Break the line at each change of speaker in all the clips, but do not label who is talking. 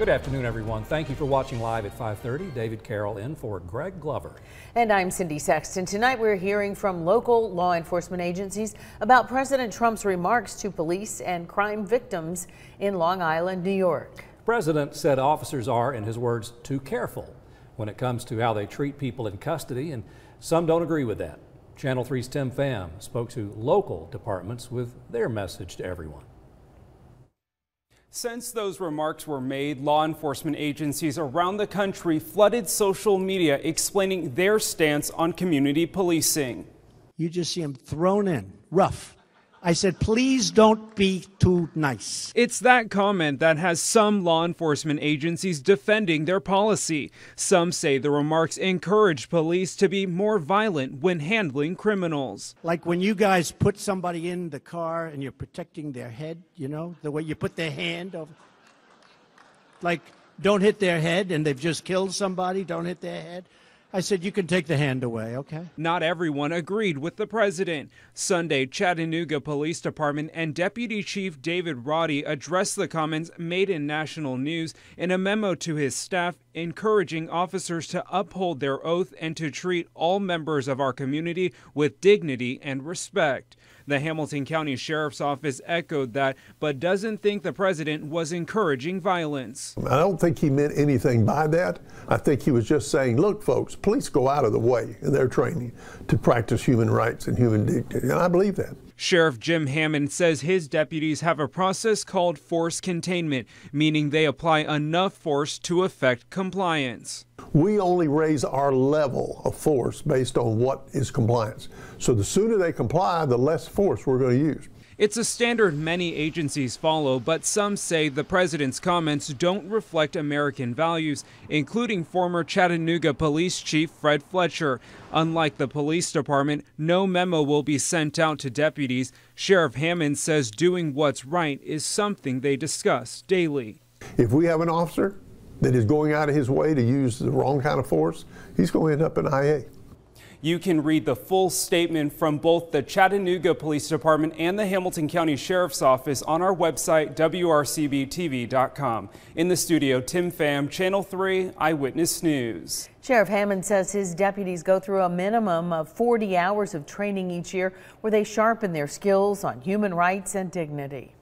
Good afternoon, everyone. Thank you for watching live at 5:30. David Carroll in for Greg Glover.
And I'm Cindy Sexton. Tonight we're hearing from local law enforcement agencies about President Trump's remarks to police and crime victims in Long Island, New York.
The president said officers are, in his words, too careful when it comes to how they treat people in custody, and some don't agree with that. Channel 3's Tim Pham spoke to local departments with their message to everyone.
Since those remarks were made, law enforcement agencies around the country flooded social media explaining their stance on community policing.
You just see them thrown in, rough. I said, please don't be too nice.
It's that comment that has some law enforcement agencies defending their policy. Some say the remarks encourage police to be more violent when handling criminals.
Like when you guys put somebody in the car and you're protecting their head, you know, the way you put their hand over. Like, don't hit their head, and they've just killed somebody, don't hit their head. I said, you can take the hand away, okay?
Not everyone agreed with the president. Sunday, Chattanooga Police Department and Deputy Chief David Roddy addressed the comments made in national news in a memo to his staff, encouraging officers to uphold their oath and to treat all members of our community with dignity and respect. The Hamilton County Sheriff's Office echoed that, but doesn't think the president was encouraging violence.
I don't think he meant anything by that. I think he was just saying, look, folks, police go out of the way in their training to practice human rights and human dignity, and I believe that.
Sheriff Jim Hammond says his deputies have a process called force containment, meaning they apply enough force to affect compliance.
We only raise our level of force based on what is compliance. So the sooner they comply, the less force we're going to use.
It's a standard many agencies follow, but some say the president's comments don't reflect American values, including former Chattanooga Police Chief Fred Fletcher. Unlike the police department, no memo will be sent out to deputies. Sheriff Hammond says doing what's right is something they discuss daily.
If we have an officer that is going out of his way to use the wrong kind of force, he's going to end up in IA.
You can read the full statement from both the Chattanooga Police Department and the Hamilton County Sheriff's Office on our website, WRCBTV.com. In the studio, Tim Pham, Channel 3 Eyewitness News.
Sheriff Hammond says his deputies go through a minimum of 40 hours of training each year where they sharpen their skills on human rights and dignity.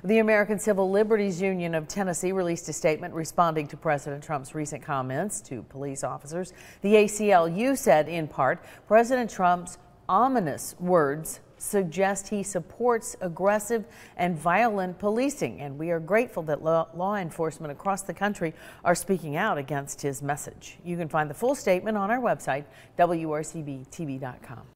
The American Civil Liberties Union of Tennessee released a statement responding to President Trump's recent comments to police officers. The ACLU said, in part, President Trump's ominous words suggest he supports aggressive and violent policing, and we are grateful that law enforcement across the country are speaking out against his message. You can find the full statement on our website, WRCBTV.com.